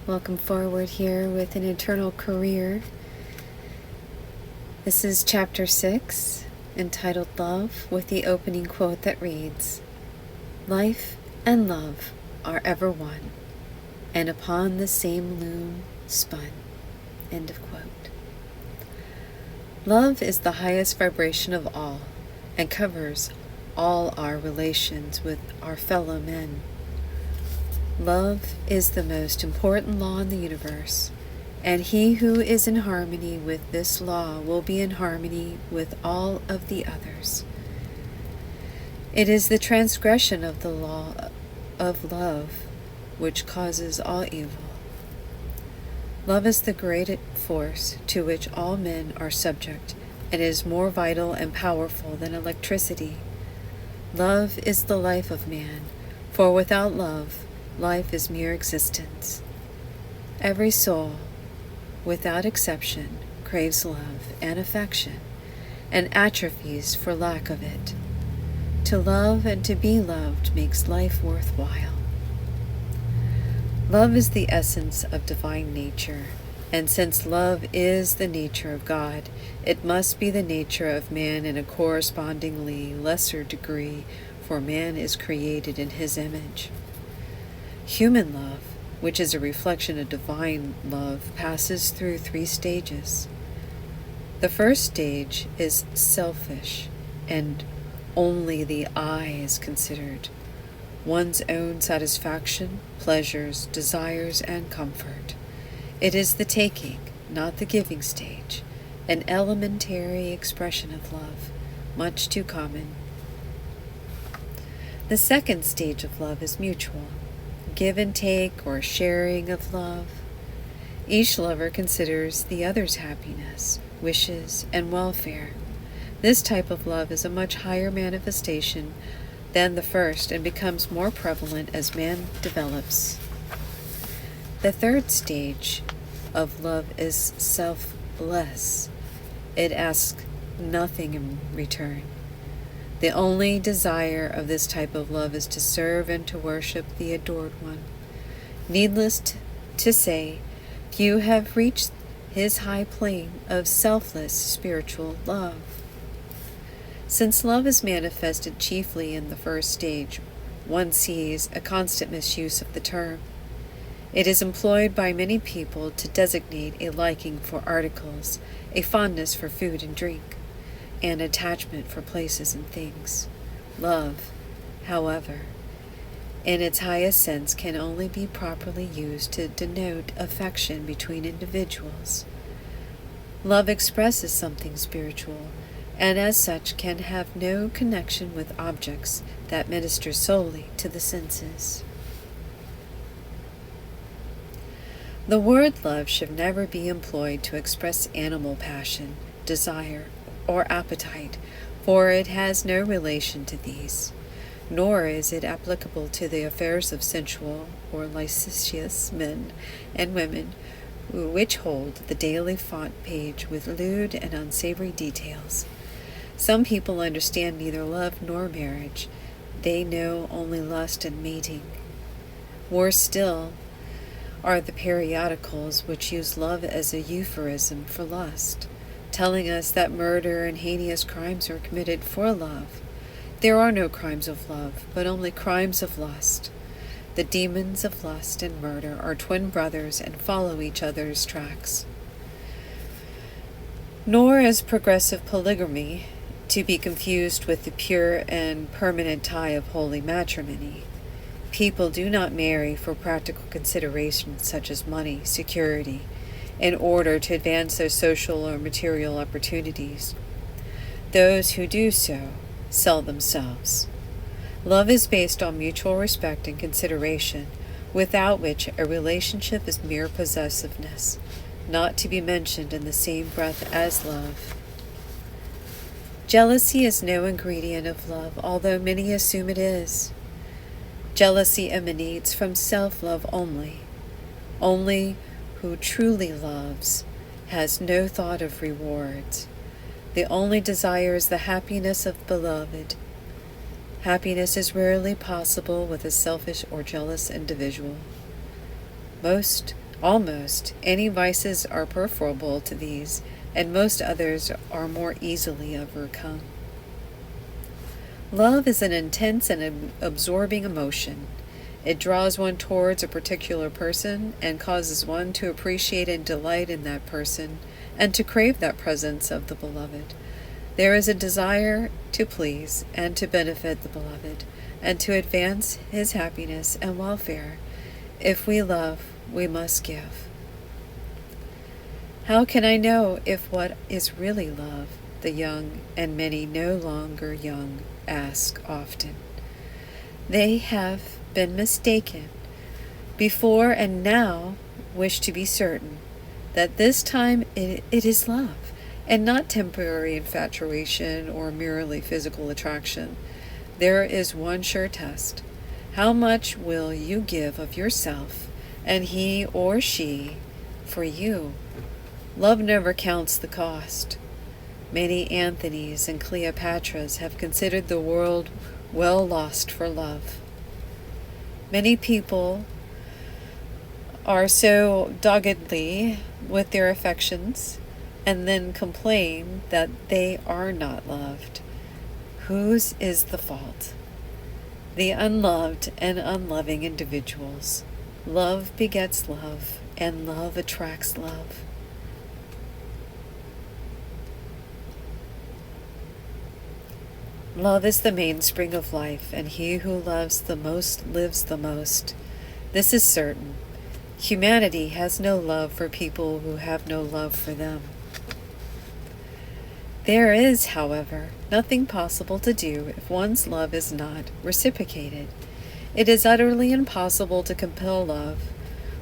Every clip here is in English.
Welcome forward here with an eternal career. This is chapter 6, entitled Love, with the opening quote that reads, "Life and love are ever one, and upon the same loom spun." End of quote. Love is the highest vibration of all, and covers all our relations with our fellow men. Love is the most important law in the universe, and he who is in harmony with this law will be in harmony with all of the others. It is the transgression of the law of love which causes all evil. Love is the great force to which all men are subject, and is more vital and powerful than electricity. Love is the life of man, for without love, life is mere existence. Every soul, without exception, craves love and affection, and atrophies for lack of it. To love and to be loved makes life worthwhile. Love is the essence of divine nature, and since love is the nature of God, it must be the nature of man in a correspondingly lesser degree, for man is created in his image. Human love, which is a reflection of divine love, passes through 3 stages. The first stage is selfish, and only the I is considered. One's own satisfaction, pleasures, desires, and comfort. It is the taking, not the giving stage, an elementary expression of love, much too common. The second stage of love is mutual. Give and take, or sharing of love. Each lover considers the other's happiness, wishes, and welfare. This type of love is a much higher manifestation than the first, and becomes more prevalent as man develops. The third stage of love is selfless. It asks nothing in return. The only desire of this type of love is to serve and to worship the adored one. Needless to say, few have reached his high plane of selfless spiritual love. Since love is manifested chiefly in the first stage, one sees a constant misuse of the term. It is employed by many people to designate a liking for articles, a fondness for food and drink, and attachment for places and things. Love, however, in its highest sense, can only be properly used to denote affection between individuals. Love expresses something spiritual, and as such can have no connection with objects that minister solely to the senses. The word love should never be employed to express animal passion, desire, or appetite, for it has no relation to these, nor is it applicable to the affairs of sensual or licentious men and women, which hold the daily font page with lewd and unsavory details. Some people understand neither love nor marriage. They know only lust and mating. Worse still are the periodicals which use love as a euphemism for lust, telling us that murder and heinous crimes are committed for love. There are no crimes of love, but only crimes of lust. The demons of lust and murder are twin brothers and follow each other's tracks. Nor is progressive polygamy to be confused with the pure and permanent tie of holy matrimony. People do not marry for practical considerations such as money, security, in order to advance their social or material opportunities. Those who do so sell themselves. Love is based on mutual respect and consideration, without which a relationship is mere possessiveness, not to be mentioned in the same breath as love. Jealousy is no ingredient of love, although many assume it is. Jealousy emanates from self-love only. Only who truly loves has no thought of rewards. The only desire is the happiness of the beloved. Happiness is rarely possible with a selfish or jealous individual. Most Almost any vices are preferable to these, and most others are more easily overcome. Love is an intense and absorbing emotion. It draws one towards a particular person and causes one to appreciate and delight in that person and to crave that presence of the beloved. There is a desire to please and to benefit the beloved and to advance his happiness and welfare. If we love, we must give. How can I know if what is really love? The young, and many no longer young, ask often. They have been mistaken before and now wish to be certain that this time it is love, and not temporary infatuation or merely physical attraction. There is one sure test. How much will you give of yourself, and he or she for you? Love never counts the cost. Many Anthonys and Cleopatras have considered the world well lost for love. Many people are so doggedly with their affections and then complain that they are not loved. Whose is the fault? The unloved and unloving individuals. Love begets love, and love attracts love. Love is the mainspring of life, and he who loves the most lives the most. This is certain. Humanity has no love for people who have no love for them. There is, however, nothing possible to do if one's love is not reciprocated. It is utterly impossible to compel love.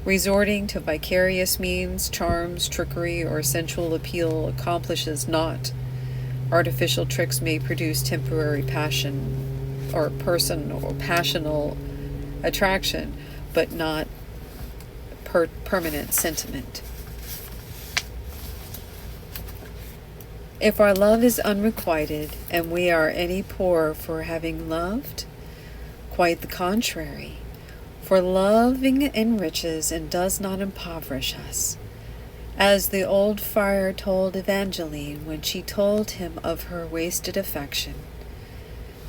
Resorting to vicarious means, charms, trickery, or sensual appeal accomplishes naught. Artificial tricks may produce temporary passion or passional attraction, but not permanent sentiment. If our love is unrequited and we are any poorer for having loved, quite the contrary, for loving enriches and does not impoverish us. As the old friar told Evangeline when she told him of her wasted affection.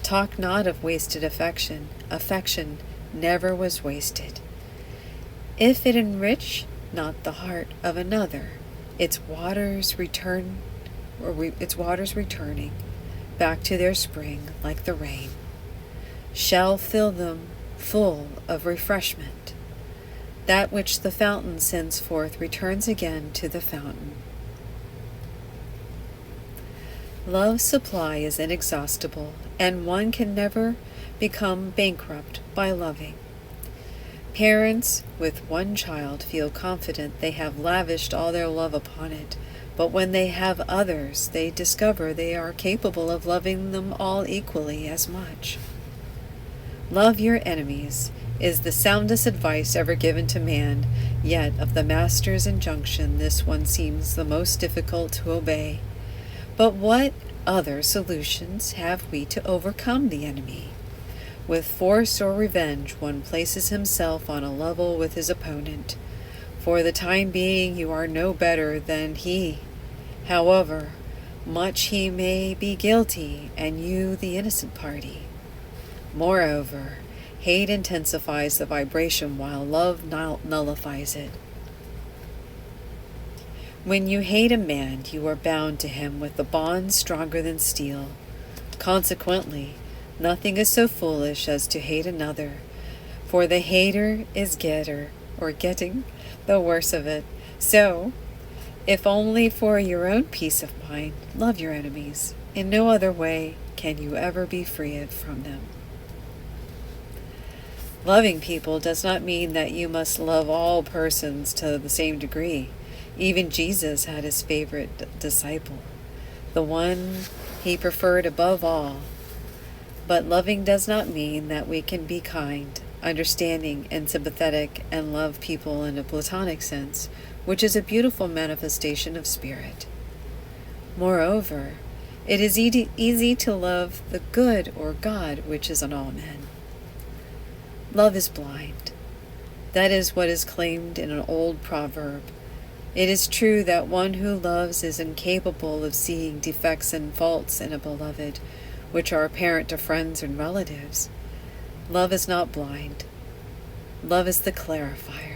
Talk not of wasted affection. Affection never was wasted. If it enrich not the heart of another, its waters returning back to their spring like the rain, shall fill them full of refreshment. That which the fountain sends forth returns again to the fountain. Love's supply is inexhaustible, and one can never become bankrupt by loving. Parents with one child feel confident they have lavished all their love upon it, but when they have others, they discover they are capable of loving them all equally as much. Love your enemies is the soundest advice ever given to man, yet of the Master's injunction this one seems the most difficult to obey. But what other solutions have we to overcome the enemy? With force or revenge one places himself on a level with his opponent. For the time being you are no better than he, however much he may be guilty and you the innocent party. Moreover, hate intensifies the vibration while love nullifies it. When you hate a man, you are bound to him with the bonds stronger than steel. Consequently, nothing is so foolish as to hate another, for the hater is getting the worse of it. So, if only for your own peace of mind, love your enemies. In no other way can you ever be freed from them. Loving people does not mean that you must love all persons to the same degree. Even Jesus had his favorite disciple, the one he preferred above all. But loving does not mean that we can be kind, understanding, and sympathetic and love people in a platonic sense, which is a beautiful manifestation of spirit. Moreover, it is easy to love the good or God which is in all men. Love is blind. That is what is claimed in an old proverb. It is true that one who loves is incapable of seeing defects and faults in a beloved, which are apparent to friends and relatives. Love is not blind. Love is the clarifier.